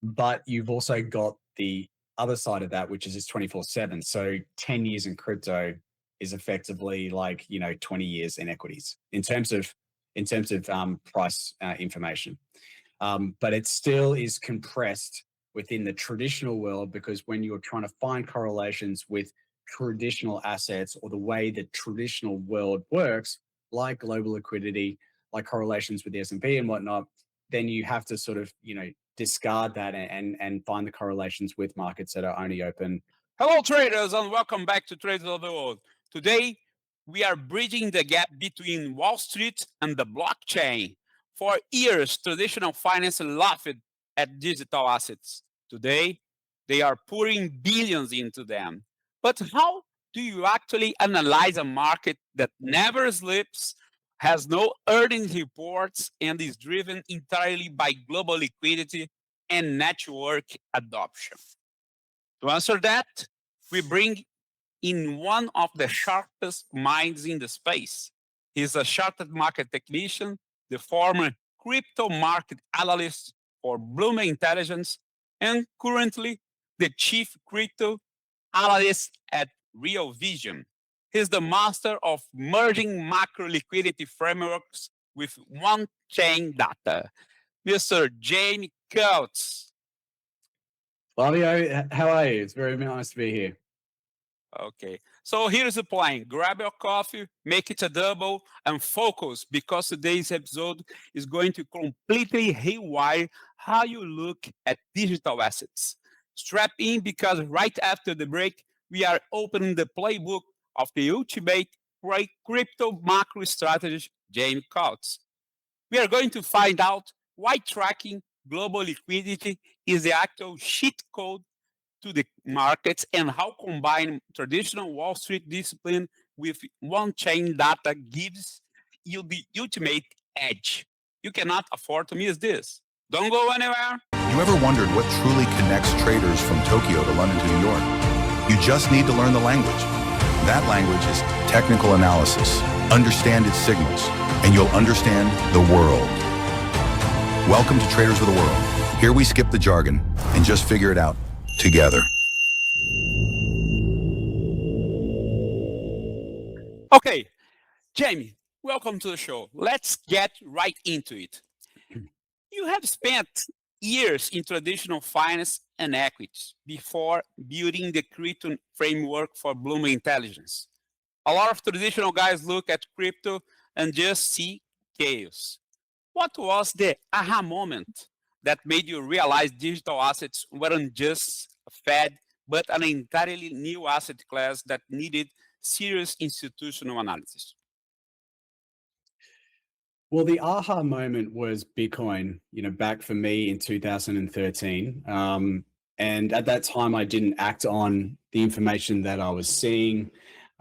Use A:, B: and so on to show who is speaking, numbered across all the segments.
A: But you've also got the other side of that, which is it's 24/7. So 10 years in crypto is effectively like, 20 years in equities in terms of price information. But it still is compressed within the traditional world, because when you're trying to find correlations with traditional assets or the way the traditional world works, like global liquidity, like correlations with the S&P and whatnot, then you have to sort of, discard that and find the correlations with markets that are only open.
B: Hello, traders, and welcome back to Traders of the World. Today, we are bridging the gap between Wall Street and the blockchain. For years, traditional finance laughed at digital assets. Today, they are pouring billions into them. But how do you actually analyze a market that never sleeps, has no earnings reports, and is driven entirely by global liquidity and network adoption? To answer that, we bring in one of the sharpest minds in the space. He's a chartered market technician, the former crypto market analyst for Bloomberg Intelligence, and currently the chief crypto analyst at Real Vision. He's the master of merging macro liquidity frameworks with one-chain data. Mr. Jamie Coutts.
A: Flavio, how are you? It's very nice to be here.
B: Okay, so here's the plan. Grab your coffee, make it a double, and focus, because today's episode is going to completely haywire how you look at digital assets. Strap in, because right after the break, we are opening the playbook of the ultimate crypto macro strategist, Jamie Coutts. We are going to find out why tracking global liquidity is the actual cheat code to the markets, and how combining traditional Wall Street discipline with one-chain data gives you the ultimate edge. You cannot afford to miss this. Don't go anywhere.
C: You ever wondered what truly connects traders from Tokyo to London to New York? You just need to learn the language. That language is technical analysis. Understand its signals, and you'll understand the world. Welcome to Traders of the World. Here we skip the jargon and just figure it out together.
B: Okay, Jamie, welcome to the show. Let's get right into it. You have spent years in traditional finance and equities before building the crypto framework for Bloomberg Intelligence. A lot of traditional guys look at crypto and just see chaos. What was the aha moment that made you realize digital assets weren't just a fad, but an entirely new asset class that needed serious institutional analysis?
A: Well, the aha moment was Bitcoin, back for me in 2013. And at that time, I didn't act on the information that I was seeing.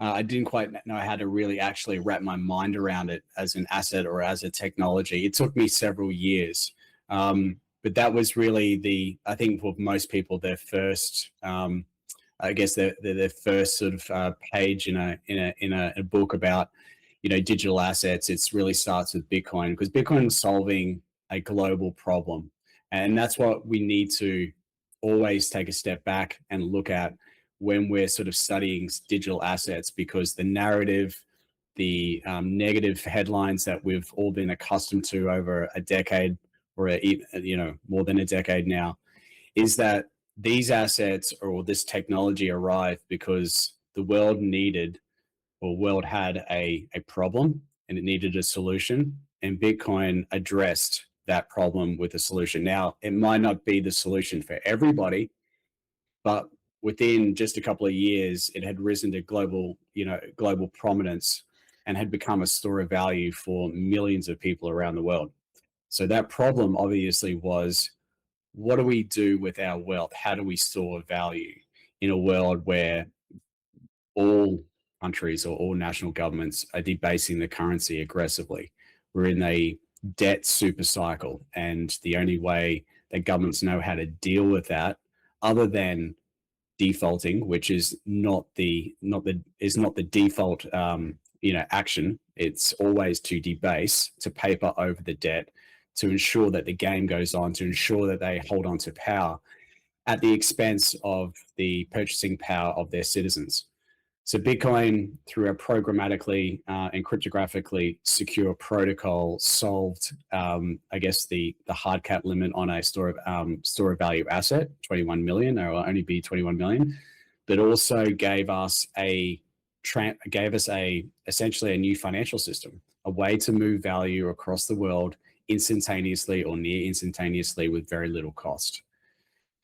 A: I didn't quite know how to really actually wrap my mind around it as an asset or as a technology. It took me several years. But that was really I think for most people, their first, I guess their first sort of page in a book about, digital assets. It really starts with Bitcoin, because Bitcoin is solving a global problem. And that's what we need to always take a step back and look at when we're sort of studying digital assets, because the narrative, the negative headlines that we've all been accustomed to over a decade, or more than a decade now, is that these assets or this technology arrived because the world had a problem, and it needed a solution, and Bitcoin addressed that problem with a solution. Now, it might not be the solution for everybody, but within just a couple of years, it had risen to global prominence, and had become a store of value for millions of people around the world. So that problem obviously was, what do we do with our wealth? How do we store value in a world where all countries or all national governments are debasing the currency aggressively? We're in a debt super cycle, and the only way that governments know how to deal with that, other than defaulting, which is not the default action. It's always to debase, to paper over the debt, to ensure that the game goes on, to ensure that they hold on to power at the expense of the purchasing power of their citizens. So Bitcoin, through a programmatically and cryptographically secure protocol, solved, I guess, the hard cap limit on a store of value asset, 21 million, or will only be 21 million, but also gave us essentially a new financial system, a way to move value across the world instantaneously or near instantaneously with very little cost.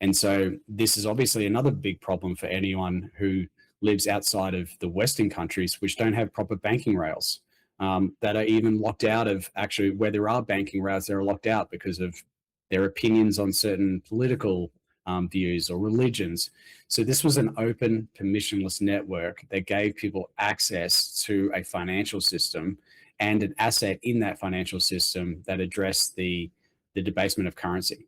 A: And so this is obviously another big problem for anyone who lives outside of the Western countries, which don't have proper banking rails, that are even locked out of, actually, where there are banking rails, they're locked out because of their opinions on certain political views or religions. So this was an open, permissionless network that gave people access to a financial system and an asset in that financial system that addressed the debasement of currency.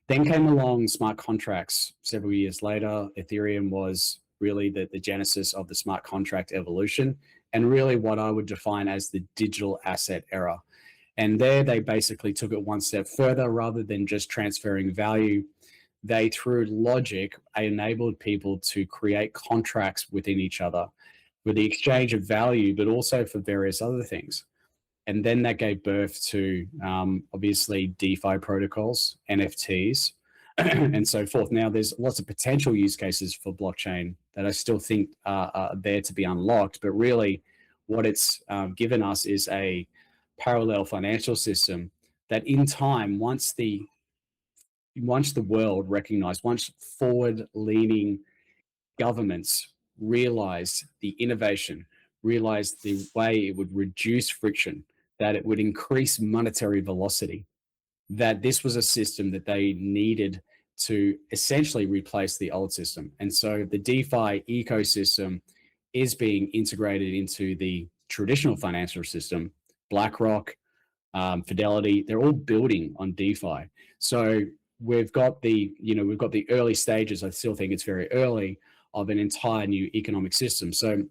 A: Then came along smart contracts several years later. Ethereum was really the genesis of the smart contract evolution, and really what I would define as the digital asset era. And there they basically took it one step further. Rather than just transferring value, they, through logic, enabled people to create contracts within each other for the exchange of value, but also for various other things. And then that gave birth to, obviously, DeFi protocols, NFTs, and so forth. Now, there's lots of potential use cases for blockchain that I still think are there to be unlocked. But really, what it's given us is a parallel financial system that, in time, once the world recognized, once forward-leaning governments realized the innovation, realized the way it would reduce friction, that it would increase monetary velocity, that this was a system that they needed to essentially replace the old system. And so the DeFi ecosystem is being integrated into the traditional financial system. BlackRock, Fidelity, they're all building on DeFi. So we've got the early stages. I still think it's very early, of an entire new economic system. So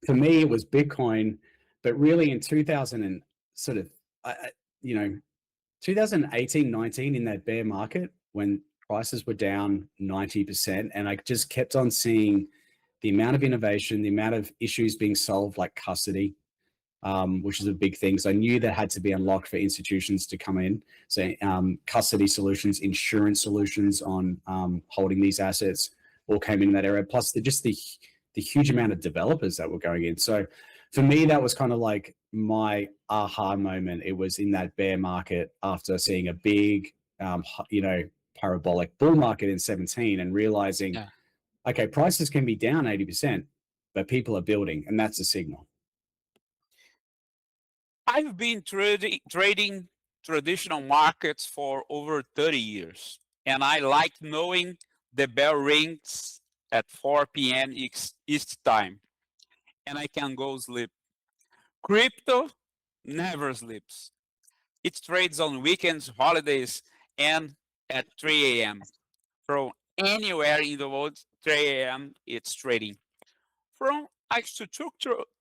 A: for me, it was Bitcoin, but really in 2018, 19, in that bear market, when prices were down 90%, and I just kept on seeing the amount of innovation, the amount of issues being solved, like custody, which is a big thing. So I knew that had to be unlocked for institutions to come in. So custody solutions, insurance solutions on holding these assets all came in that area. Plus the huge amount of developers that were going in. So for me, that was kind of like my aha moment. It was in that bear market after seeing a big, parabolic bull market in 17 and realizing, okay, prices can be down 80%, but people are building, and that's a signal.
B: I've been trading traditional markets for over 30 years, and I like knowing the bell rings at 4 p.m. East time, and I can go sleep. Crypto never sleeps. It trades on weekends, holidays, and at 3 a.m. From anywhere in the world, 3 a.m. it's trading. From a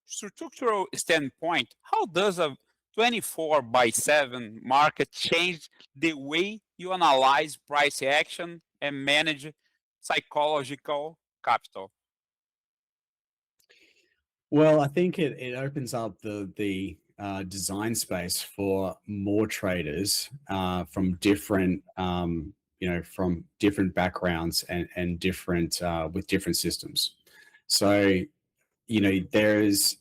B: structural standpoint, how does a 24/7 market change the way you analyze price action and manage psychological capital?
A: Well, I think it opens up the design space for more traders from different backgrounds and different with different systems. So there's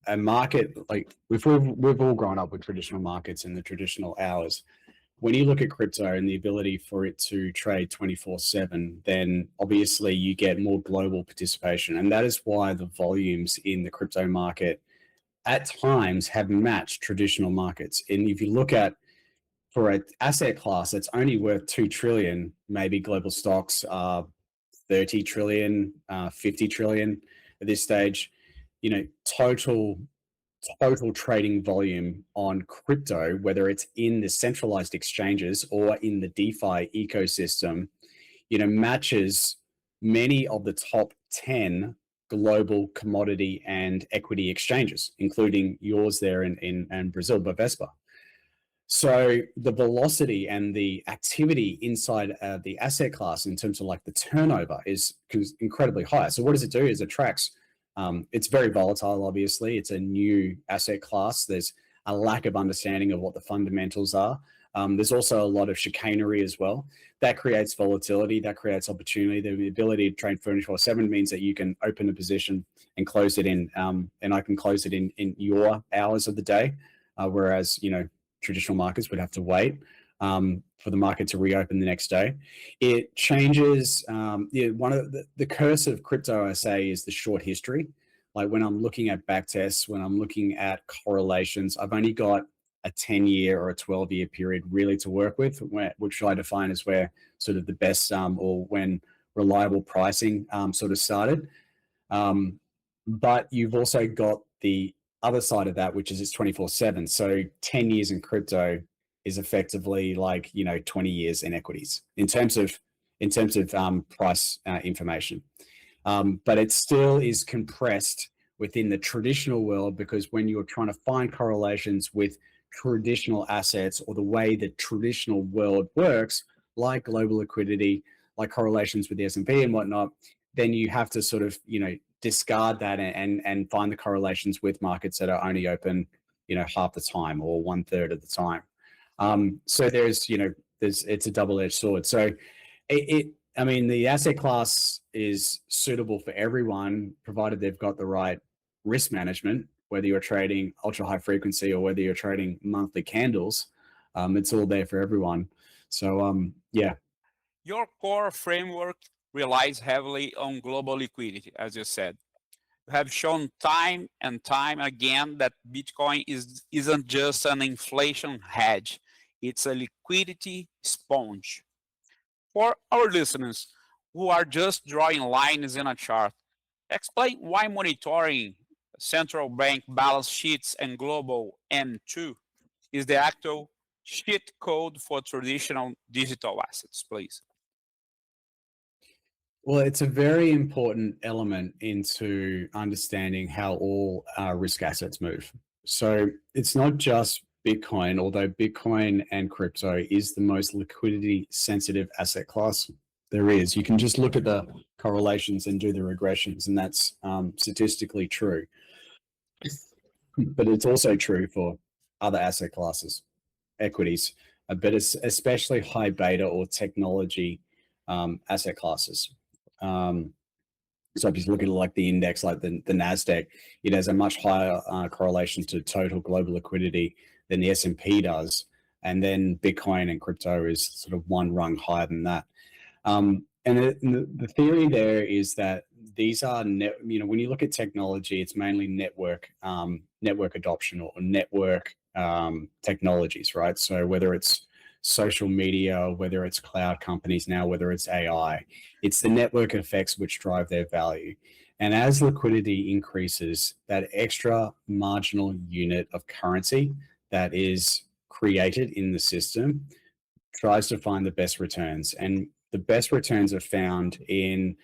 A: a market, like we've all grown up with traditional markets and the traditional hours. When you look at crypto and the ability for it to trade 24/7, then obviously you get more global participation. And that is why the volumes in the crypto market at times have matched traditional markets. And if you look at, for an asset class that's only worth 2 trillion, maybe global stocks are 30 trillion, 50 trillion at this stage, total trading volume on crypto, whether it's in the centralized exchanges or in the DeFi ecosystem, matches many of the top 10 global commodity and equity exchanges, including yours there in Brazil, Bovespa. So the velocity and the activity inside the asset class in terms of like the turnover is incredibly high. So what does it do is it tracks, it's very volatile, obviously. It's a new asset class. There's a lack of understanding of what the fundamentals are. There's also a lot of chicanery as well. That creates volatility, that creates opportunity. The ability to trade 24/7 means that you can open a position and close it in, and I can close it in your hours of the day, whereas, you know, traditional markets would have to wait for the market to reopen the next day. It changes, one of the curse of crypto, I say, is the short history. Like when I'm looking at backtests, when I'm looking at correlations, I've only got a 10-year or a 12-year period really to work with, which I define as where sort of the best or when reliable pricing sort of started. But you've also got the other side of that, which is it's 24/7. So 10 years in crypto is effectively like, you know, 20 years in equities in terms of price information. But it still is compressed within the traditional world, because when you're trying to find correlations with traditional assets or the way the traditional world works, like global liquidity, like correlations with the S&P and whatnot, then you have to sort of, you know, discard that and find the correlations with markets that are only open, you know, half the time or 1/3 of the time. So there's, you know, it's a double-edged sword. So I mean, the asset class is suitable for everyone, provided they've got the right risk management, whether you're trading ultra high frequency or whether you're trading monthly candles. It's all there for everyone. So, yeah.
B: Your core framework relies heavily on global liquidity, as you said. You have shown time and time again that Bitcoin isn't just an inflation hedge, it's a liquidity sponge. For our listeners who are just drawing lines in a chart, explain why monitoring central bank balance sheets and global M2 is the actual cheat code for traditional digital assets, please.
A: Well, it's a very important element into understanding how all risk assets move. So it's not just Bitcoin, although Bitcoin and crypto is the most liquidity sensitive asset class there is. You can just look at the correlations and do the regressions, and that's statistically true. But it's also true for other asset classes, equities, but it's especially high beta or technology asset classes. So if you look at like the index, like the NASDAQ, it has a much higher correlation to total global liquidity than the S&P does. And then Bitcoin and crypto is sort of one rung higher than that. And the theory there is that these are, you know, when you look at technology, it's mainly network adoption or network technologies, right? So whether it's social media, whether it's cloud companies now, whether it's AI, it's the network effects which drive their value. And as liquidity increases, that extra marginal unit of currency that is created in the system tries to find the best returns. And the best returns are found in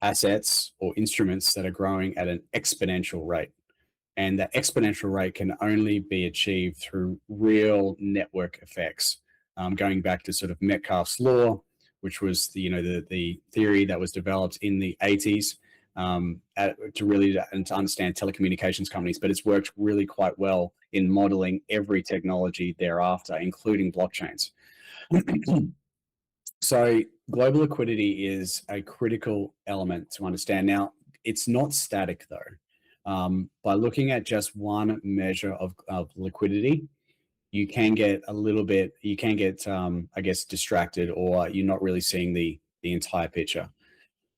A: assets or instruments that are growing at an exponential rate. And that exponential rate can only be achieved through real network effects. Going back to sort of Metcalfe's law, which was the theory that was developed in the 80s to understand telecommunications companies, but it's worked really quite well in modeling every technology thereafter, including blockchains. So global liquidity is a critical element to understand. Now, it's not static though. By looking at just one measure of liquidity, you can get I guess, distracted, or you're not really seeing the entire picture.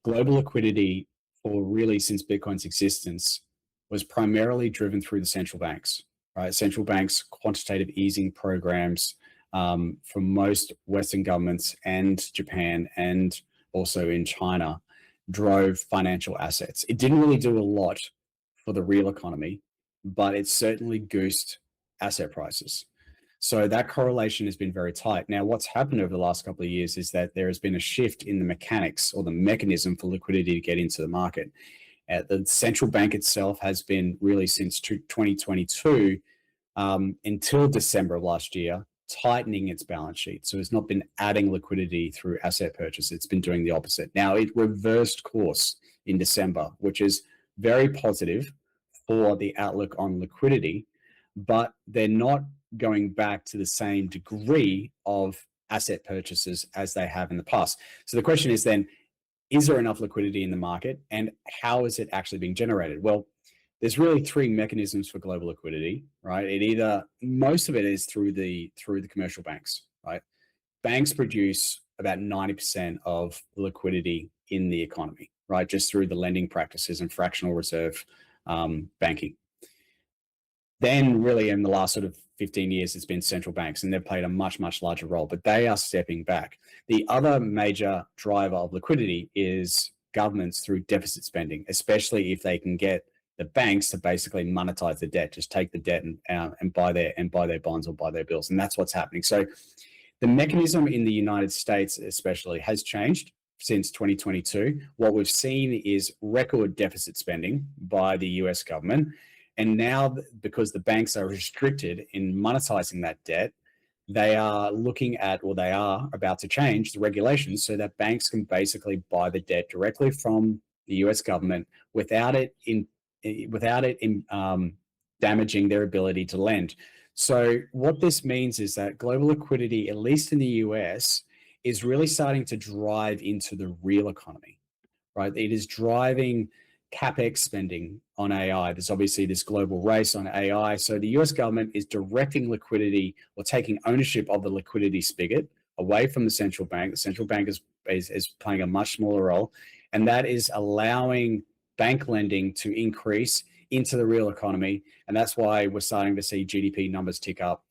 A: Global liquidity, for really since Bitcoin's existence, was primarily driven through the central banks, right? Central banks' quantitative easing programs from most Western governments and Japan and also in China drove financial assets. It didn't really do a lot for the real economy, but it certainly goosed asset prices. So that correlation has been very tight. Now, what's happened over the last couple of years is that there has been a shift in the mechanics or the mechanism for liquidity to get into the market. The central bank itself has been really since 2022 until December of last year, tightening its balance sheet. So it's not been adding liquidity through asset purchase. It's been doing the opposite. Now it reversed course in December, which is very positive for the outlook on liquidity, but they're not going back to the same degree of asset purchases as they have in the past. So the question is then, is there enough liquidity in the market, and how is it actually being generated? Well, there's really three mechanisms for global liquidity, right? Most of it is through the commercial banks, right? Banks produce about 90% of the liquidity in the economy, right? Just through the lending practices and fractional reserve banking. Then really in the last sort of 15 years, it's been central banks, and they've played a much, much larger role, but they are stepping back. The other major driver of liquidity is governments through deficit spending, especially if they can get the banks to basically monetize the debt, just take the debt and buy their bonds or buy their bills. And that's what's happening. So the mechanism in the United States especially has changed since 2022. What we've seen is record deficit spending by the US government. And now, because the banks are restricted in monetizing that debt, they are looking at, or they are about to change the regulations so that banks can basically buy the debt directly from the US government without it damaging their ability to lend. So what this means is that global liquidity, at least in the US, is really starting to drive into the real economy, right? It is driving CapEx spending on AI. There's obviously this global race on AI. So the US government is directing liquidity, or taking ownership of the liquidity spigot away from the central bank. The central bank is playing a much smaller role, and that is allowing bank lending to increase into the real economy. And that's why we're starting to see GDP numbers tick up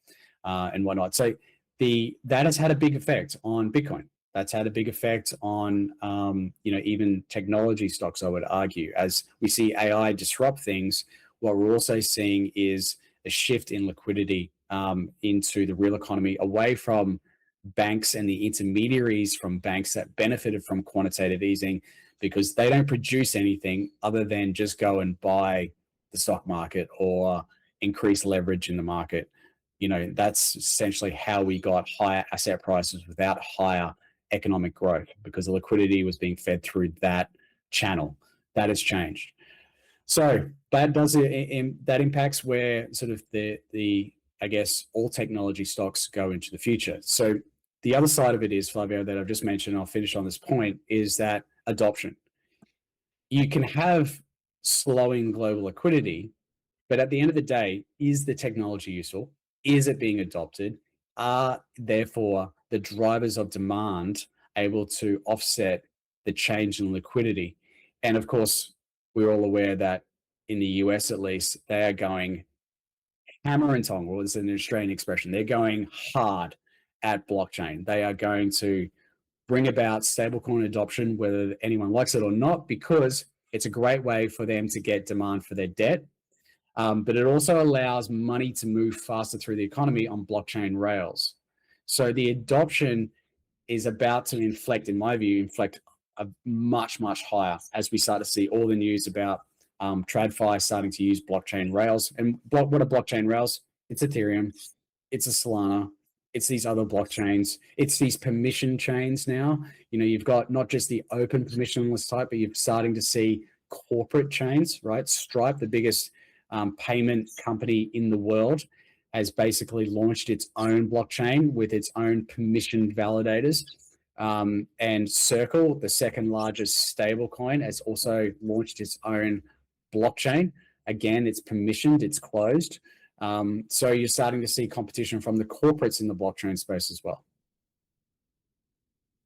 A: and whatnot. So that has had a big effect on Bitcoin. That's had a big effect on, even technology stocks, I would argue. As we see AI disrupt things, what we're also seeing is a shift in liquidity into the real economy, away from banks and the intermediaries from banks that benefited from quantitative easing, because they don't produce anything other than just go and buy the stock market or increase leverage in the market. That's essentially how we got higher asset prices without higher economic growth, because the liquidity was being fed through that channel. That has changed. So that impacts where sort of the I guess all technology stocks go into the future. So the other side of it is, Flavio, that I've just mentioned, I'll finish on this point, is that adoption. You can have slowing global liquidity, but at the end of the day, is the technology useful? Is it being adopted? Are therefore the drivers of demand able to offset the change in liquidity? And of course, we're all aware that in the US, at least, they are going hammer and tong, or it's an Australian expression. They're going hard at blockchain. They are going to bring about stablecoin adoption, whether anyone likes it or not, because it's a great way for them to get demand for their debt. But it also allows money to move faster through the economy on blockchain rails. So the adoption is about to in my view, a much, much higher, as we start to see all the news about TradFi starting to use blockchain rails. And what are blockchain rails? It's Ethereum, it's a Solana, it's these other blockchains, it's these permission chains now. You've got not just the open permissionless type, but you're starting to see corporate chains, right? Stripe, the biggest payment company in the world, has basically launched its own blockchain with its own permissioned validators. And Circle, the second largest stablecoin, has also launched its own blockchain. Again, it's permissioned, it's closed. So you're starting to see competition from the corporates in the blockchain space as well.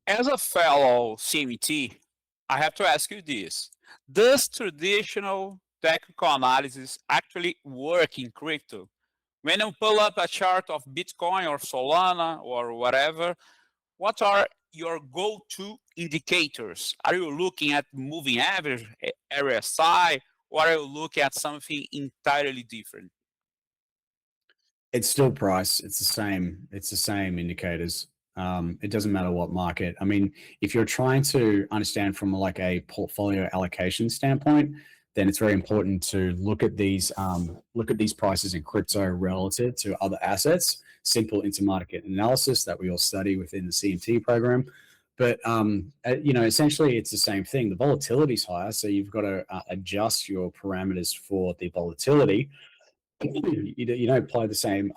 B: As a fellow CMT, I have to ask you this. Does traditional technical analysis actually work in crypto? When you pull up a chart of Bitcoin or Solana or whatever, what are your go-to indicators? Are you looking at moving average, RSI, or are you looking at something entirely different?
A: It's still price. It's the same indicators. It doesn't matter what market. I mean, if you're trying to understand from like a portfolio allocation standpoint, then it's very important to look at these prices in crypto relative to other assets. Simple intermarket analysis that we all study within the CMT program. But essentially it's the same thing. The volatility is higher, so you've got to adjust your parameters for the volatility. You don't apply the same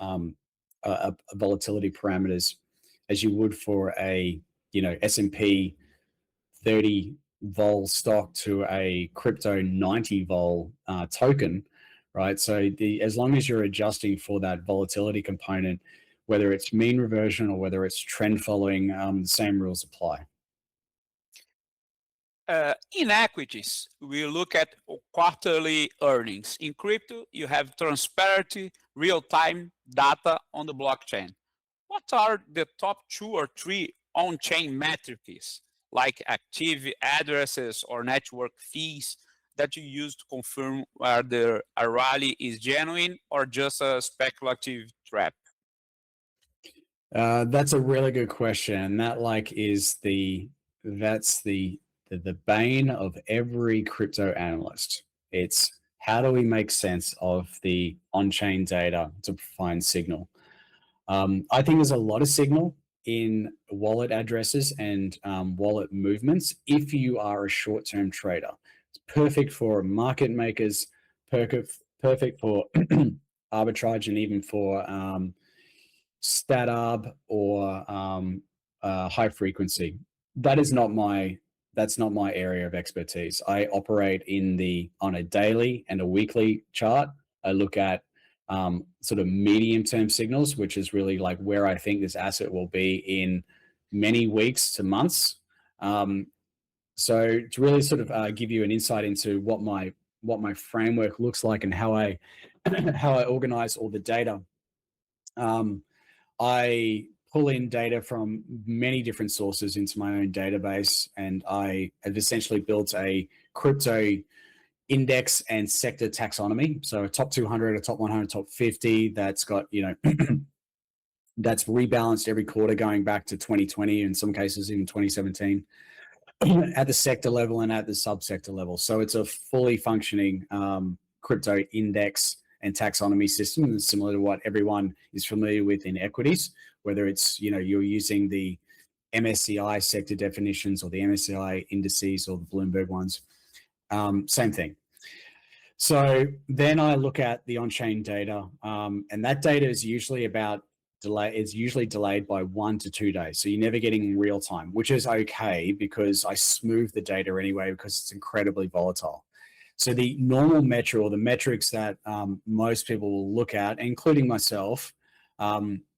A: volatility parameters as you would for a S&P 30 vol stock to a crypto 90 vol token, right? So as long as you're adjusting for that volatility component, whether it's mean reversion or whether it's trend following, the same rules apply.
B: In equities, we look at quarterly earnings. In crypto, you have transparency, real-time data on the blockchain. What are the top 2 or 3 on-chain metrics, like active addresses or network fees, that you use to confirm whether a rally is genuine or just a speculative trap?
A: That's a really good question. That that's the bane of every crypto analyst. It's how do we make sense of the on-chain data to find signal? I think there's a lot of signal in wallet addresses and wallet movements if you are a short-term trader. It's perfect for market makers, perfect for arbitrage, and even for stat arb or high frequency. That's not my area of expertise. I operate on a daily and a weekly chart. I look at sort of medium-term signals, which is really like where I think this asset will be in many weeks to months. So to really sort of give you an insight into what my framework looks like and how I organize all the data. I pull in data from many different sources into my own database, and I have essentially built a crypto index and sector taxonomy. So a top 200, a top 100, top 50 that's got, that's rebalanced every quarter going back to 2020, in some cases even 2017, at the sector level and at the subsector level. So it's a fully functioning crypto index and taxonomy system, similar to what everyone is familiar with in equities, whether it's, you're using the MSCI sector definitions or the MSCI indices or the Bloomberg ones. Same thing. So then I look at the on-chain data, and that data is usually delayed by 1 to 2 days. So you're never getting real time, which is okay because I smooth the data anyway because it's incredibly volatile. So the normal metric, or the metrics that most people will look at, including myself,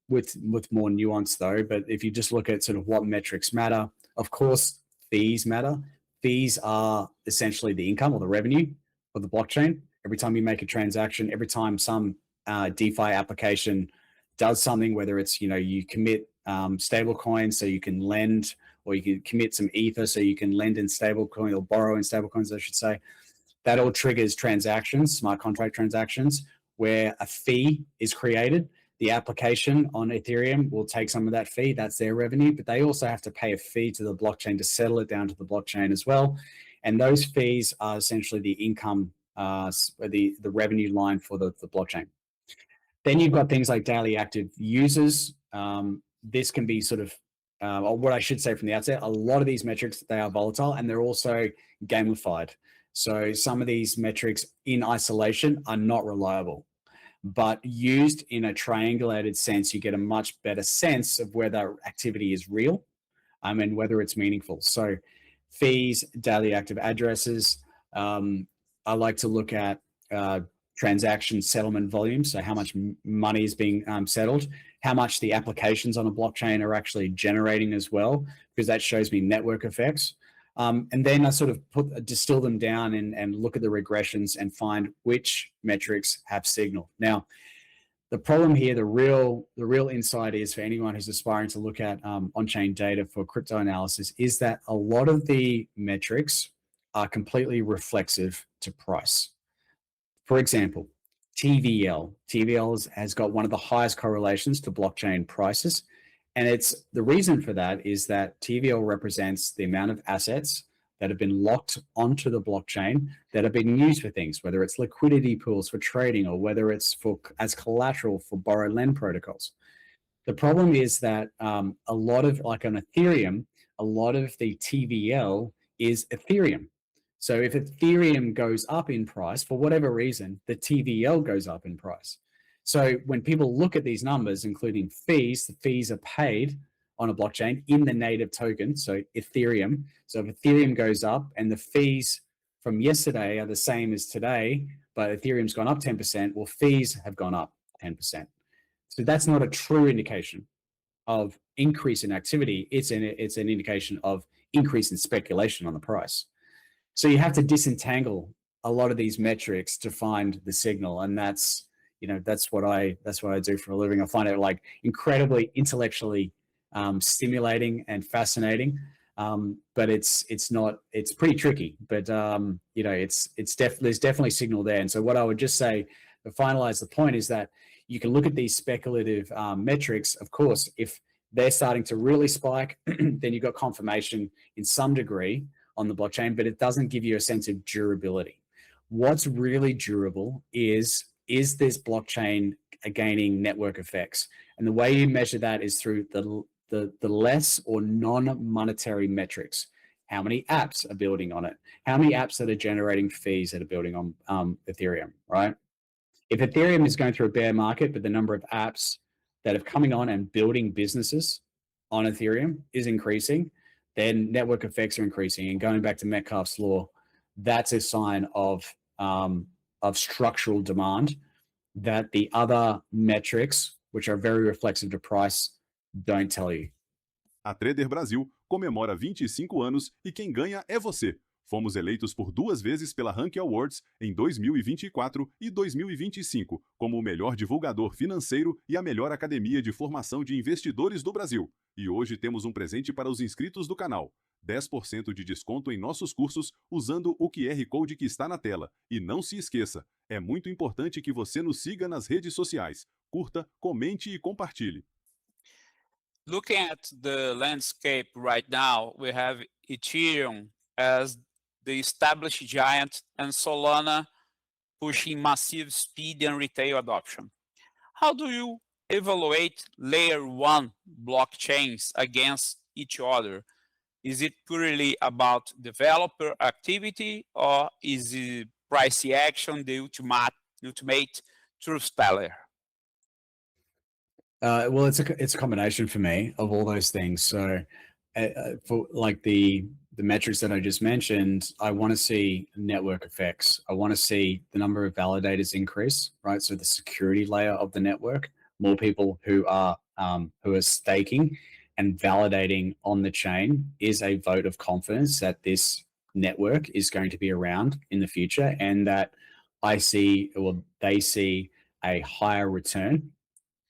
A: with more nuance though, but if you just look at sort of what metrics matter, of course, fees matter. Fees are essentially the income or the revenue of the blockchain. Every time you make a transaction, every time some DeFi application does something, whether it's, you commit stable coins so you can lend, or you can commit some ether so you can lend in stable coin or borrow in stable coins, I should say. That all triggers transactions, smart contract transactions, where a fee is created. The application on Ethereum will take some of that fee. That's their revenue, but they also have to pay a fee to the blockchain to settle it down to the blockchain as well. And those fees are essentially the income, the revenue line for the blockchain. Then you've got things like daily active users. This can be sort of, or what I should say from the outset, a lot of these metrics, they are volatile and they're also gamified. So some of these metrics in isolation are not reliable, but used in a triangulated sense, you get a much better sense of whether activity is real and whether it's meaningful. So fees, daily active addresses. I like to look at transaction settlement volume. So how much money is being settled, how much the applications on a blockchain are actually generating as well, because that shows me network effects. And then I sort of distill them down and look at the regressions and find which metrics have signal. Now, the problem here, the real insight is for anyone who's aspiring to look at on-chain data for crypto analysis, is that a lot of the metrics are completely reflexive to price. For example, TVL has got one of the highest correlations to blockchain prices. And the reason for that is that TVL represents the amount of assets that have been locked onto the blockchain that have been used for things, whether it's liquidity pools for trading or whether it's for as collateral for borrow lend protocols. The problem is that a lot of, like on Ethereum, a lot of the TVL is Ethereum. So if Ethereum goes up in price, for whatever reason, the TVL goes up in price. So when people look at these numbers, including fees, the fees are paid on a blockchain in the native token, so Ethereum. So if Ethereum goes up and the fees from yesterday are the same as today, but Ethereum's gone up 10%, well, fees have gone up 10%. So that's not a true indication of increase in activity. It's an indication of increase in speculation on the price. So you have to disentangle a lot of these metrics to find the signal, and that's what I do for a living. I find it like incredibly intellectually stimulating and fascinating, but it's pretty tricky. But there's definitely signal there. And so what I would just say to finalize the point is that you can look at these speculative metrics. Of course, if they're starting to really spike, then you've got confirmation in some degree on the blockchain, but it doesn't give you a sense of durability. What's really durable is this blockchain gaining network effects? And the way you measure that is through the less or non-monetary metrics. How many apps are building on it? How many apps that are generating fees that are building on Ethereum, right? If Ethereum is going through a bear market, but the number of apps that are coming on and building businesses on Ethereum is increasing, then network effects are increasing. And going back to Metcalfe's law, that's a sign of structural demand that the other metrics, which are very reflexive to price, don't tell you.
D: A Trader Brasil comemora 25 anos e quem ganha é você. Fomos eleitos por 2 vezes pela Rank Awards em 2024 e 2025 como o melhor divulgador financeiro e a melhor academia de formação de investidores do Brasil. E hoje temos um presente para os inscritos do canal. 10% de desconto em nossos cursos usando o QR Code que está na tela. E não se esqueça, é muito importante que você nos siga nas redes sociais. Curta, comente e compartilhe.
B: Looking at the landscape right now, we have Ethereum as the established giant and Solana pushing massive speed and retail adoption. How do you evaluate layer 1 blockchains against each other? Is it purely about developer activity, or is the price action the ultimate truth teller?
A: Well, it's a combination for me of all those things. So for like the metrics that I just mentioned, I want to see network effects. I want to see the number of validators increase, right? So the security layer of the network, more people who are staking and validating on the chain is a vote of confidence that this network is going to be around in the future, and that they see a higher return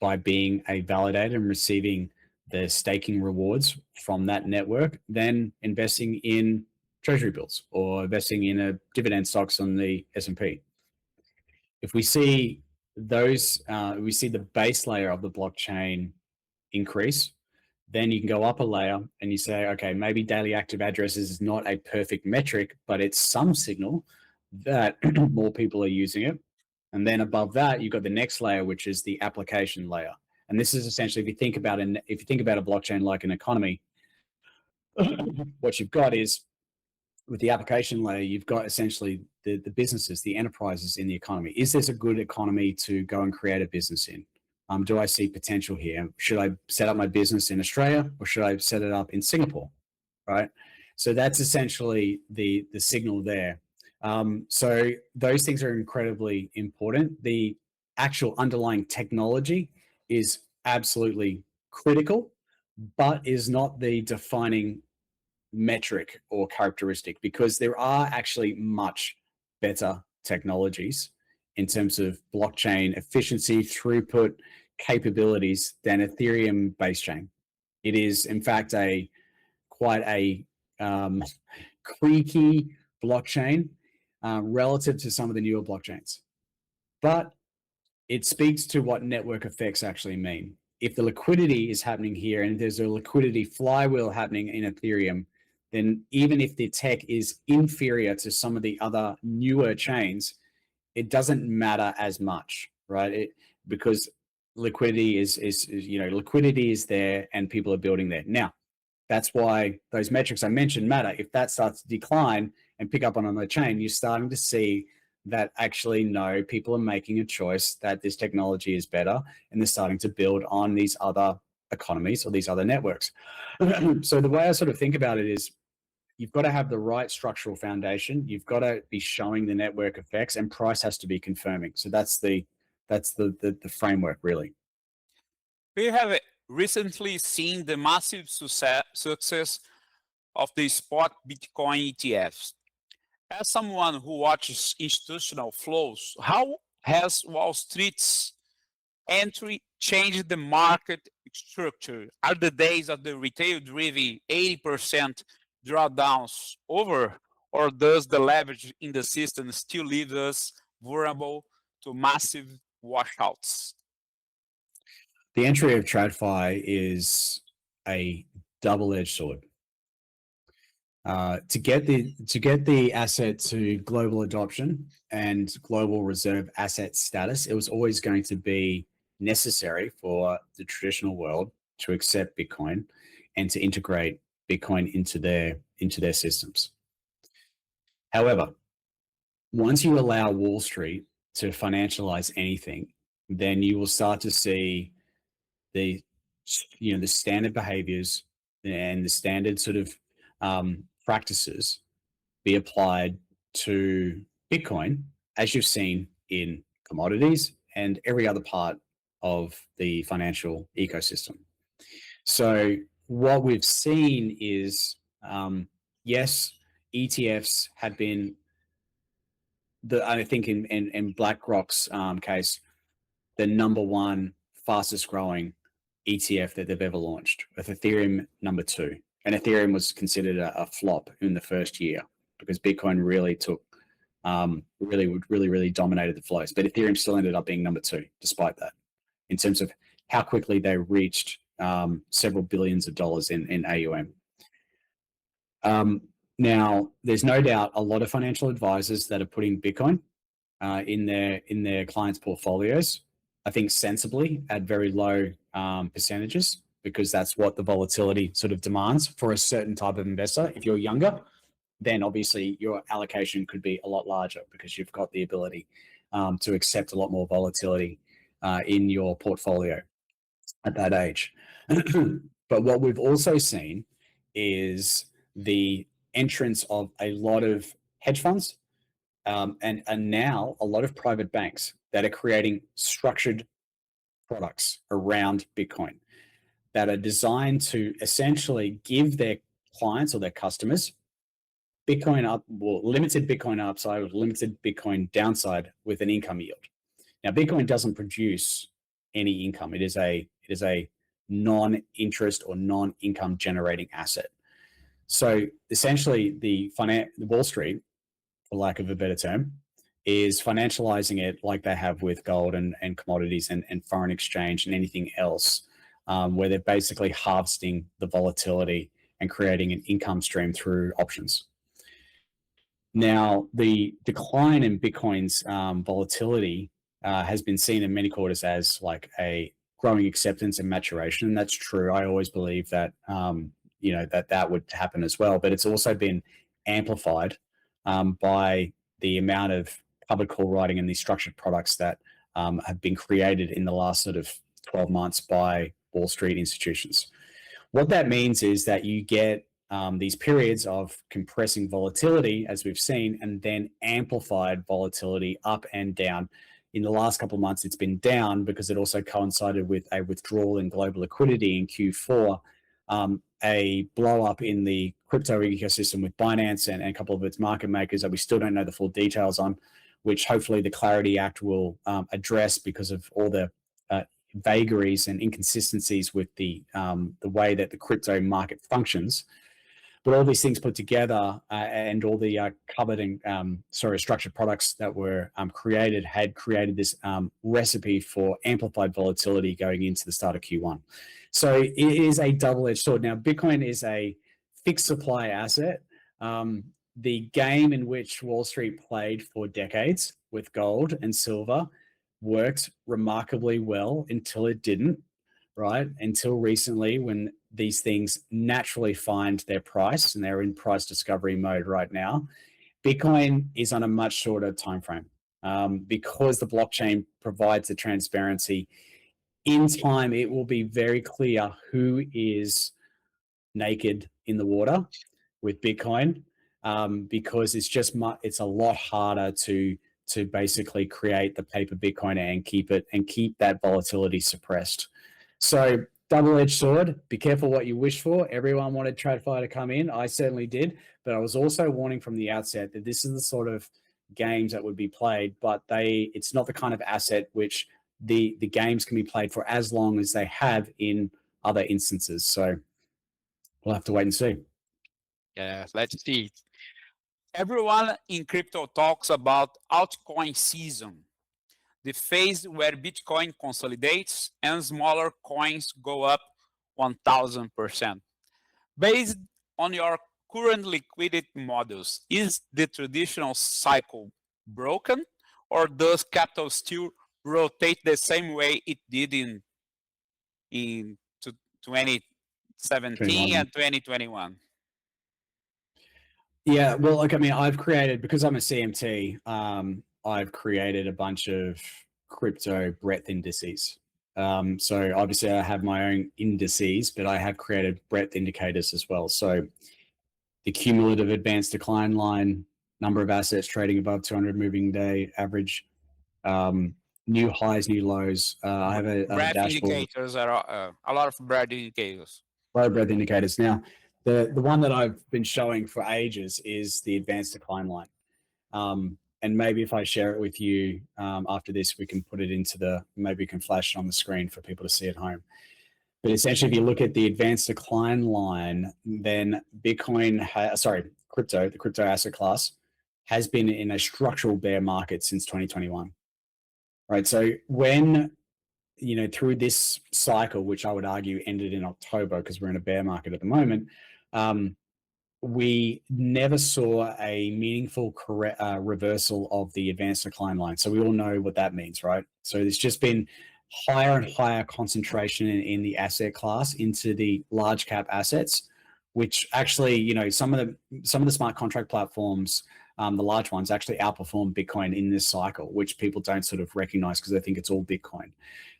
A: by being a validator and receiving the staking rewards from that network than investing in treasury bills or investing in a dividend stocks on the S&P. If we see those, we see the base layer of the blockchain increase, then you can go up a layer and you say, okay, maybe daily active addresses is not a perfect metric, but it's some signal that more people are using it. And then above that, you've got the next layer, which is the application layer. And this is essentially, if you think about a blockchain like an economy, what you've got is, with the application layer, you've got essentially the businesses, the enterprises in the economy. Is this a good economy to go and create a business in? Do I see potential here? Should I set up my business in Australia, or should I set it up in Singapore, right? So that's essentially the signal there. So those things are incredibly important. The actual underlying technology is absolutely critical, but is not the defining metric or characteristic, because there are actually much better technologies in terms of blockchain efficiency, throughput, capabilities than Ethereum base chain. It is, in fact, quite a creaky blockchain relative to some of the newer blockchains. But it speaks to what network effects actually mean. If the liquidity is happening here and there's a liquidity flywheel happening in Ethereum, then even if the tech is inferior to some of the other newer chains, it doesn't matter as much, right? Because liquidity is liquidity is there and people are building there. Now, that's why those metrics I mentioned matter. If that starts to decline and pick up on the chain, you're starting to see that actually, no, people are making a choice that this technology is better, and they're starting to build on these other economies or these other networks. So the way I sort of think about it is, you've got to have the right structural foundation. You've got to be showing the network effects, and price has to be confirming. So that's the framework, really.
B: We have recently seen the massive success of the spot Bitcoin ETFs. As someone who watches institutional flows, how has Wall Street's entry changed the market structure? Are the days of the retail-driven 80% drawdowns over, or does the leverage in the system still leave us vulnerable to massive washouts?
A: The entry of TradFi is a double-edged sword. To get the asset to global adoption and global reserve asset status, it was always going to be necessary for the traditional world to accept Bitcoin and to integrate Bitcoin into their systems. However, once you allow Wall Street to financialize anything, then you will start to see the standard behaviors and the standard sort of practices be applied to Bitcoin, as you've seen in commodities and every other part of the financial ecosystem. So what we've seen is, yes, ETFs have been, I think in BlackRock's case, the number one fastest growing ETF that they've ever launched, with Ethereum number 2. And Ethereum was considered a flop in the first year because Bitcoin really took, really dominated the flows. But Ethereum still ended up being number 2, despite that, in terms of how quickly they reached several billions of dollars in AUM. Now, there's no doubt a lot of financial advisors that are putting Bitcoin in their clients' portfolios, I think sensibly at very low percentages, because that's what the volatility sort of demands for a certain type of investor. If you're younger, then obviously your allocation could be a lot larger because you've got the ability to accept a lot more volatility in your portfolio at that age. But what we've also seen is the entrance of a lot of hedge funds and now a lot of private banks that are creating structured products around Bitcoin that are designed to essentially give their clients or their customers Bitcoin up, well, limited Bitcoin upside or limited Bitcoin downside with an income yield. Now, Bitcoin doesn't produce any income. It is a non-interest or non-income generating asset. So essentially, the Wall Street, for lack of a better term, is financializing it like they have with gold and commodities and foreign exchange and anything else, where they're basically harvesting the volatility and creating an income stream through options. Now, the decline in Bitcoin's volatility has been seen in many quarters as like a growing acceptance and maturation. That's true. I always believe that that would happen as well, but it's also been amplified by the amount of public call writing and these structured products that have been created in the last sort of 12 months by Wall Street institutions. What that means is that you get these periods of compressing volatility, as we've seen, and then amplified volatility up and down. In the last couple of months, it's been down because it also coincided with a withdrawal in global liquidity in Q4, a blow up in the crypto ecosystem with Binance and a couple of its market makers that we still don't know the full details on, which hopefully the Clarity Act will address because of all the vagaries and inconsistencies with the way that the crypto market functions. But all these things put together and all the covered and structured products that were created had created this recipe for amplified volatility going into the start of Q1. So it is a double-edged sword. Now, Bitcoin is a fixed supply asset. The game in which Wall Street played for decades with gold and silver worked remarkably well until it didn't, right? Until recently, when these things naturally find their price, and they're in price discovery mode right now. Bitcoin is on a much shorter time frame because the blockchain provides the transparency. In time, it will be very clear who is naked in the water with Bitcoin, because it's a lot harder to basically create the paper Bitcoin and keep that volatility suppressed. So double-edged sword. Be careful what you wish for. Everyone wanted TradFi to come in. I certainly did, but I was also warning from the outset that this is the sort of games that would be played, but it's not the kind of asset which the games can be played for as long as they have in other instances. So we'll have to wait and see.
B: Yeah, let's see. Everyone in crypto talks about altcoin season, the phase where Bitcoin consolidates and smaller coins go up 1,000%. Based on your current liquidity models, is the traditional cycle broken, or does capital still rotate the same way it did in 2017 and 2021?
A: Yeah, well, look, I mean, because I'm a CMT, I've created a bunch of crypto breadth indices. So obviously I have my own indices, but I have created breadth indicators as well. So the cumulative advanced decline line, number of assets trading above 200 moving day average, new highs, new lows. I have a dashboard.
B: Indicators are a lot of breadth indicators.
A: Low breadth indicators. Now, the one that I've been showing for ages is the advanced decline line. And maybe if I share it with you after this, we can put it maybe we can flash it on the screen for people to see at home. But essentially, if you look at the advanced decline line, then crypto, the crypto asset class, has been in a structural bear market since 2021. Right. So when, through this cycle, which I would argue ended in October because we're in a bear market at the moment, we never saw a meaningful reversal of the advanced decline line. So we all know what that means, right? So there's just been higher and higher concentration in the asset class into the large cap assets, which actually, some of the smart contract platforms, the large ones, actually outperform Bitcoin in this cycle, which people don't sort of recognize because they think it's all Bitcoin.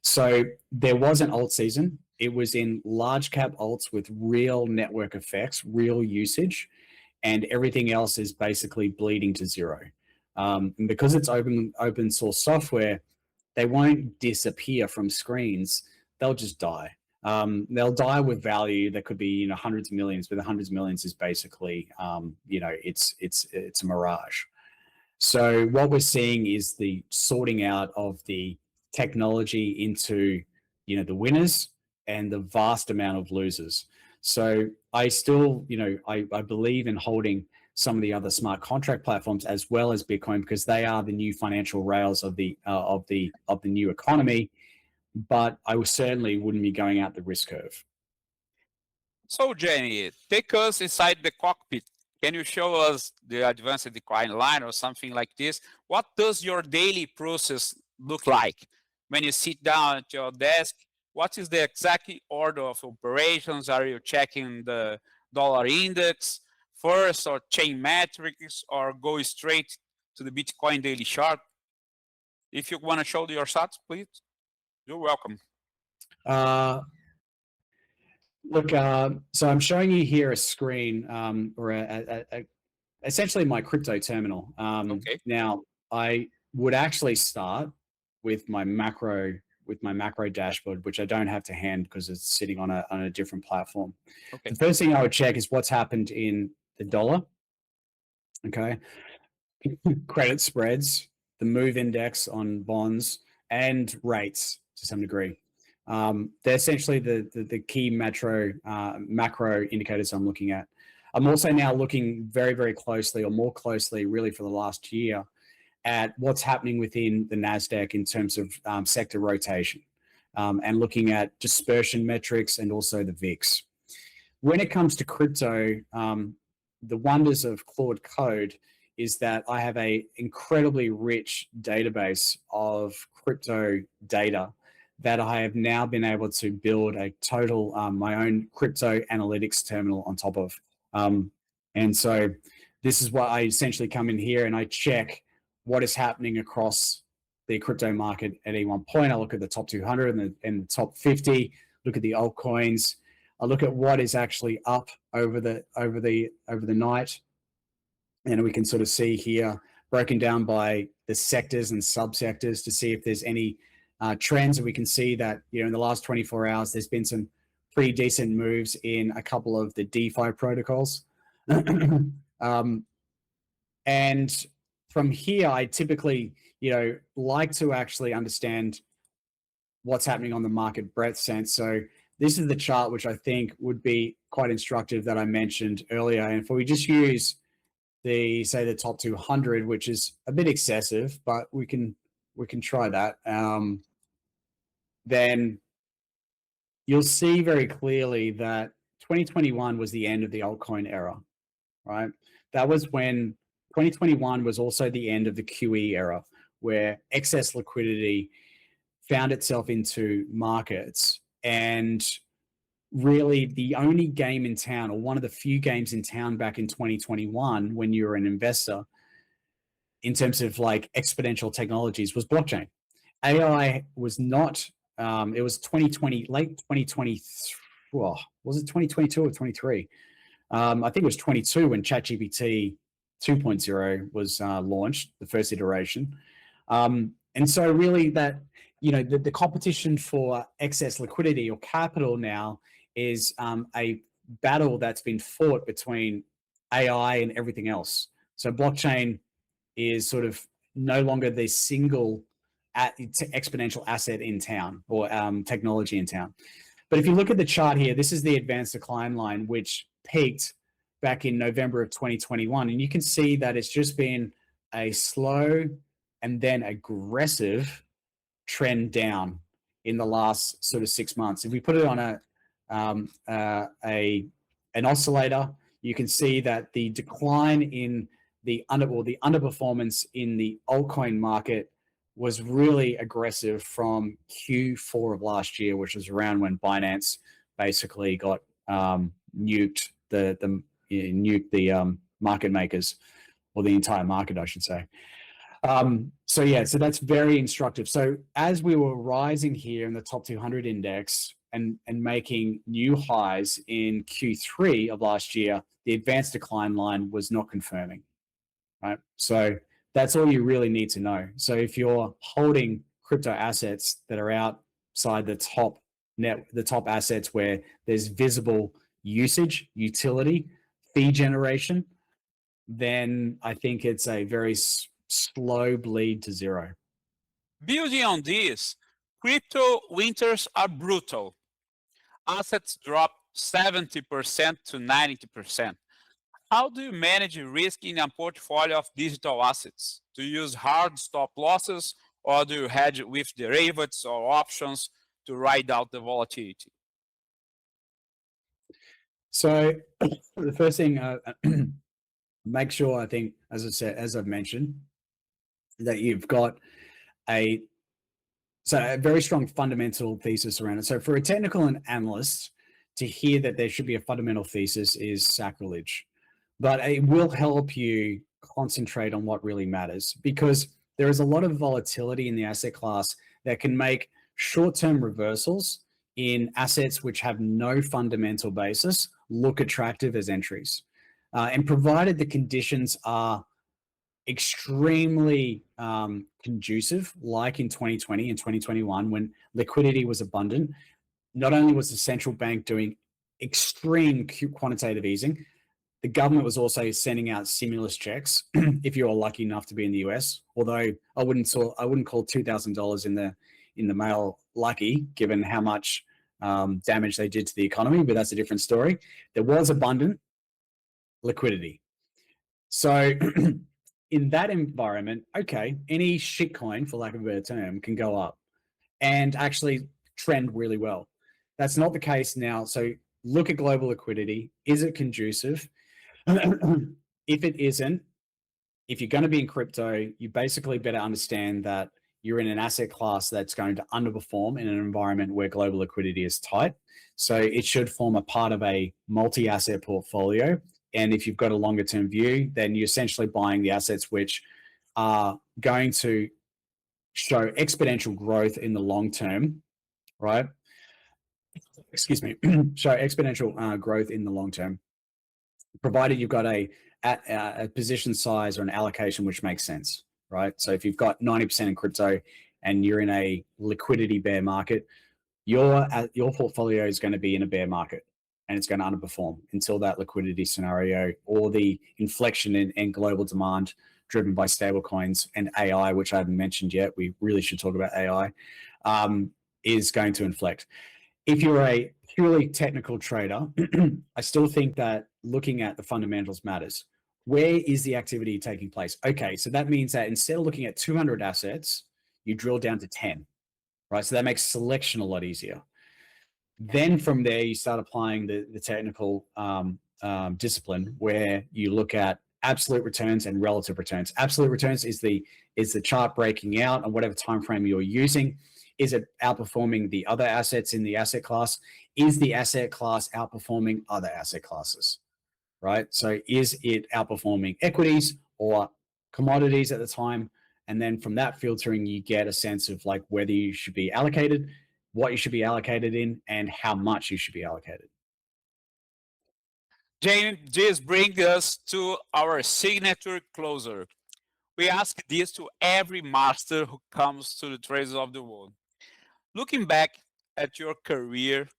A: So there was an alt season. It was in large cap alts with real network effects, real usage, and everything else is basically bleeding to zero. And because it's open source software, they won't disappear from screens. They'll just die. They'll die with value that could be hundreds of millions, but the hundreds of millions is basically it's a mirage. So what we're seeing is the sorting out of the technology into the winners and the vast amount of losers. So I still I believe in holding some of the other smart contract platforms as well as Bitcoin, because they are the new financial rails of the new economy. But I certainly wouldn't be going out the risk curve.
B: So Jamie, take us inside the cockpit. Can you show us the advanced decline line or something like this? What does your daily process look like? When you sit down at your desk, what is the exact order of operations? Are you checking the dollar index first, or chain metrics, or go straight to the Bitcoin daily chart? If you want to show your charts, please, you're welcome.
A: Look, so I'm showing you here a screen or essentially my crypto terminal.
B: Okay.
A: Now, I would actually start with my macro dashboard, which I don't have to hand because it's sitting on a different platform.
B: Okay.
A: The first thing I would check is what's happened in the dollar. Okay. Credit spreads, the move index on bonds, and rates to some degree. They're essentially the key macro indicators I'm looking at. I'm also now looking very, very closely, or more closely really for the last year, at what's happening within the NASDAQ in terms of sector rotation, and looking at dispersion metrics and also the VIX. when it comes to crypto, the wonders of Claude Code is that I have a incredibly rich database of crypto data that I have now been able to build a total, my own crypto analytics terminal on top of. And so this is what I essentially come in here and I check what is happening across the crypto market at any one point. I look at the top 200 and the top 50, look at the altcoins. I look at what is actually up over the night. And we can sort of see here broken down by the sectors and subsectors to see if there's any trends. And we can see that, in the last 24 hours, there's been some pretty decent moves in a couple of the DeFi protocols. And from here, I typically, like to actually understand what's happening on the market breadth sense. So this is the chart, which I think would be quite instructive that I mentioned earlier. And if we just use the top 200, which is a bit excessive, but we can try that. Then you'll see very clearly that 2021 was the end of the altcoin era, right? That was when 2021 was also the end of the QE era, where excess liquidity found itself into markets. And really the only game in town, or one of the few games in town back in 2021 when you were an investor in terms of like exponential technologies, was blockchain. AI was not, it was 2020, late 2020, well, was it 2022 or 23? I think it was 22 when ChatGPT 2.0 was launched, the first iteration. And so really that, the competition for excess liquidity or capital now is a battle that's been fought between AI and everything else. So blockchain is sort of no longer the single exponential asset in town or technology in town. But if you look at the chart here, this is the advanced decline line, which peaked back in November of 2021. And you can see that it's just been a slow and then aggressive trend down in the last sort of 6 months. If we put it on an oscillator, you can see that the decline in the underperformance in the altcoin market was really aggressive from Q4 of last year, which was around when Binance basically got nuked the market makers, or the entire market, I should say. So that's very instructive. So as we were rising here in the top 200 index and making new highs in Q3 of last year, the advanced decline line was not confirming, right? So that's all you really need to know. So if you're holding crypto assets that are outside the top assets where there's visible usage, utility, fee generation, then I think it's a very slow bleed to zero.
B: Building on this, crypto winters are brutal. Assets drop 70% to 90%. How do you manage risk in a portfolio of digital assets? Do you use hard stop losses, or do you hedge with derivatives or options to ride out the volatility?
A: So the first thing, make sure, I think, as I've mentioned, that you've got a very strong fundamental thesis around it. So for a technical analyst to hear that there should be a fundamental thesis is sacrilege, but it will help you concentrate on what really matters, because there is a lot of volatility in the asset class that can make short-term reversals in assets which have no fundamental basis look attractive as entries. And provided the conditions are extremely conducive, like in 2020 and 2021, when liquidity was abundant, not only was the central bank doing extreme quantitative easing, the government was also sending out stimulus checks if you were lucky enough to be in the US. Although I wouldn't call $2,000 in the mail lucky, given how much damage they did to the economy, but that's a different story. There was abundant liquidity. So in that environment, okay, any shitcoin, for lack of a better term, can go up and actually trend really well. That's not the case now. So look at global liquidity. Is it conducive? If it isn't, if you're going to be in crypto, you basically better understand that you're in an asset class that's going to underperform in an environment where global liquidity is tight. So it should form a part of a multi-asset portfolio. And if you've got a longer term view, then you're essentially buying the assets which are going to show exponential growth in the long term, right? Excuse me, show exponential growth in the long term, provided you've got a position size or an allocation which makes sense, right? So if you've got 90% in crypto and you're in a liquidity bear market, your portfolio is going to be in a bear market and it's going to underperform until that liquidity scenario or the inflection in global demand driven by stablecoins and AI, which I haven't mentioned yet. We really should talk about AI, is going to inflect. If you're a purely technical trader, I still think that looking at the fundamentals matters. Where is the activity taking place? Okay, so that means that instead of looking at 200 assets, you drill down to 10, right? So that makes selection a lot easier. Then from there, you start applying the technical discipline where you look at absolute returns and relative returns. Absolute returns is the chart breaking out on whatever time frame you're using. Is it outperforming the other assets in the asset class? Is the asset class outperforming other asset classes, right? So is it outperforming equities or commodities at the time? And then from that filtering, you get a sense of like whether you should be allocated, what you should be allocated in, and how much you should be allocated.
B: Jamie, this brings us to our signature closer. We ask this to every master who comes to the trades of the world. Looking back at your career,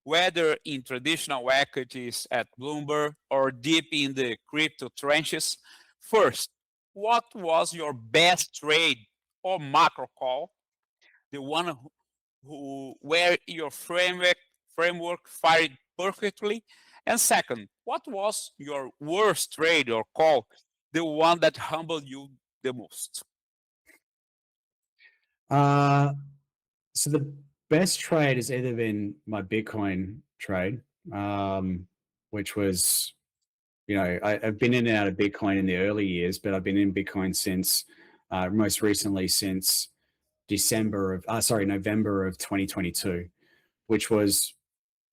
B: whether in traditional equities at Bloomberg or deep in the crypto trenches, first, what was your best trade or macro call? The one where your framework fired perfectly? And second, what was your worst trade or call, the one that humbled you the most?
A: So the best trade has either been my Bitcoin trade, which was, I've been in and out of Bitcoin in the early years, but I've been in Bitcoin since, most recently since November of 2022, which was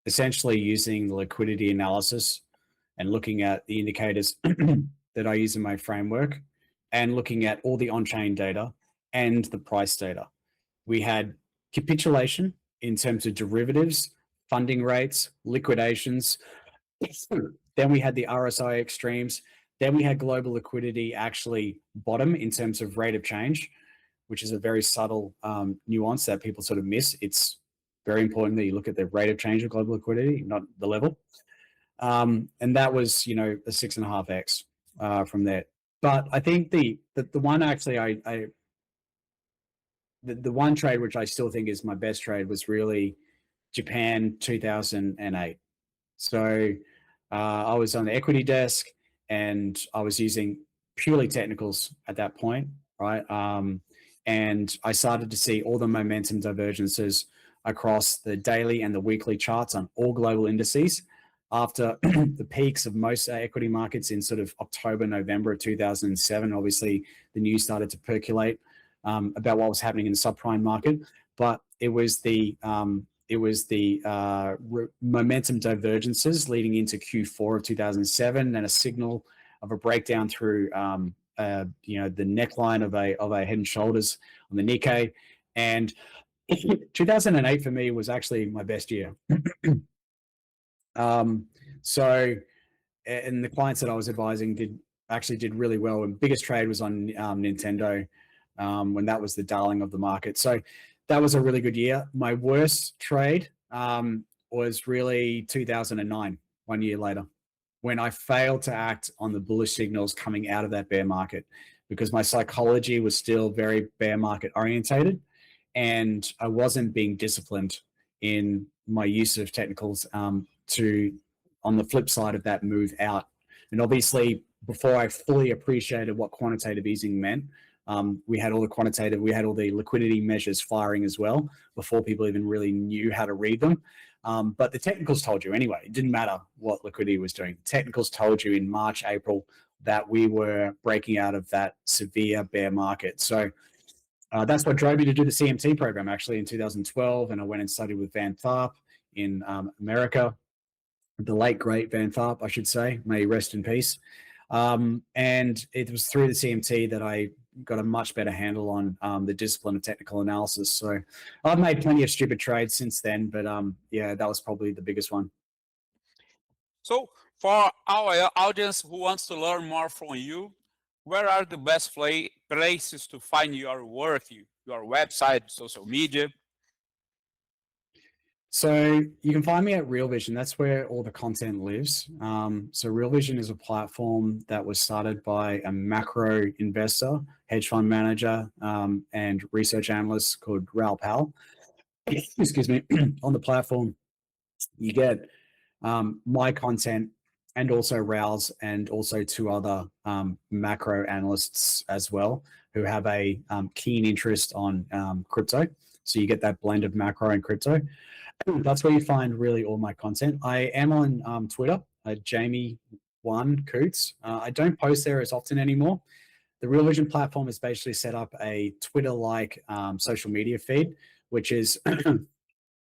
A: essentially using the liquidity analysis and looking at the indicators that I use in my framework and looking at all the on-chain data and the price data. We had capitulation in terms of derivatives, funding rates, liquidations. Then we had the RSI extremes. Then we had global liquidity actually bottom in terms of rate of change, which is a very subtle nuance that people sort of miss. It's very important that you look at the rate of change of global liquidity, not the level. And that was, a 6.5x from there. But I think the one actually the one trade which I still think is my best trade was really Japan 2008. So I was on the equity desk and I was using purely technicals at that point, right? And I started to see all the momentum divergences across the daily and the weekly charts on all global indices after the peaks of most equity markets in sort of October, November of 2007. Obviously, the news started to percolate about what was happening in the subprime market, but it was the momentum divergences leading into Q4 of 2007, and a signal of a breakdown through the neckline of a Head and Shoulders on the Nikkei. And 2008 for me was actually my best year. So, and the clients that I was advising did really well. And biggest trade was on Nintendo when that was the darling of the market. So that was a really good year. My worst trade was really 2009, 1 year later, when I failed to act on the bullish signals coming out of that bear market because my psychology was still very bear market orientated and I wasn't being disciplined in my use of technicals on the flip side of that move out. And obviously, before I fully appreciated what quantitative easing meant, We had all the quantitative, we had all the liquidity measures firing as well before people even really knew how to read them. But the technicals told you anyway. It didn't matter what liquidity was doing. The technicals told you in March, April that we were breaking out of that severe bear market. So that's what drove me to do the CMT program actually in 2012. And I went and studied with Van Tharp in America, the late great Van Tharp, I should say, may he rest in peace. And it was through the CMT that I got a much better handle on the discipline of technical analysis. So I've made plenty of stupid trades since then, but yeah, that was probably the biggest one.
B: So for our audience who wants to learn more from you, where are the best places to find your work, your website, social media?
A: So you can find me at Real Vision. That's where all the content lives. So Real Vision is a platform that was started by a macro investor, hedge fund manager, and research analyst called Raoul Pal. Excuse me. On the platform, you get my content and also Raoul's and also two other macro analysts as well who have a keen interest on crypto. So you get that blend of macro and crypto. That's where you find really all my content. I am on Twitter, Jamie Coutts. I don't post there as often anymore. The Real Vision platform has basically set up a Twitter-like social media feed, which is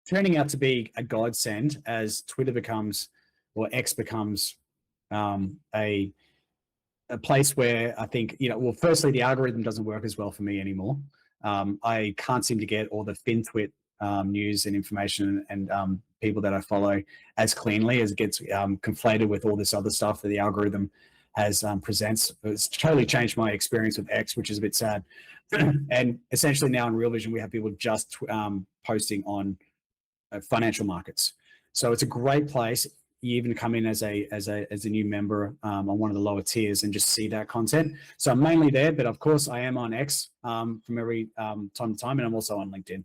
A: turning out to be a godsend as Twitter becomes, or X becomes, a place where I think, well, firstly, the algorithm doesn't work as well for me anymore. I can't seem to get all the FinTwit news and information and people that I follow as cleanly as it gets conflated with all this other stuff that the algorithm has presents. It's totally changed my experience with X, which is a bit sad. And essentially now in Real Vision, we have people just posting on financial markets. So it's a great place. You even come in as a new member on one of the lower tiers and just see that content. So I'm mainly there, but of course I am on X from every time to time, and I'm also on LinkedIn.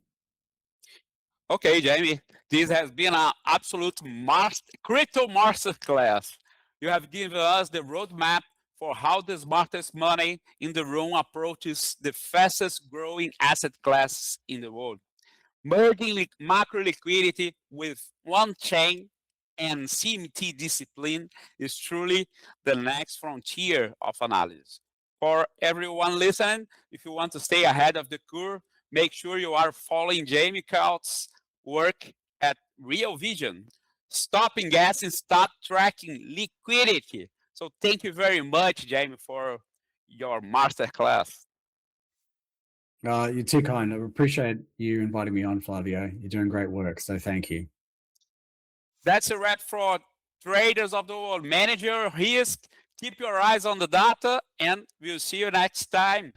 B: Okay, Jamie, this has been an absolute crypto masterclass. You have given us the roadmap for how the smartest money in the room approaches the fastest growing asset class in the world. Merging macro liquidity with one chain and CMT discipline is truly the next frontier of analysis. For everyone listening, if you want to stay ahead of the curve, make sure you are following Jamie Coutts' work at Real Vision. Stopping gas and start tracking liquidity. So thank you very much, Jamie, for your masterclass.
A: You're too kind. I appreciate you inviting me on, Flavio. You're doing great work, so thank you.
B: That's a wrap for Traders of the World. Manage your risk, keep your eyes on the data, and we'll see you next time.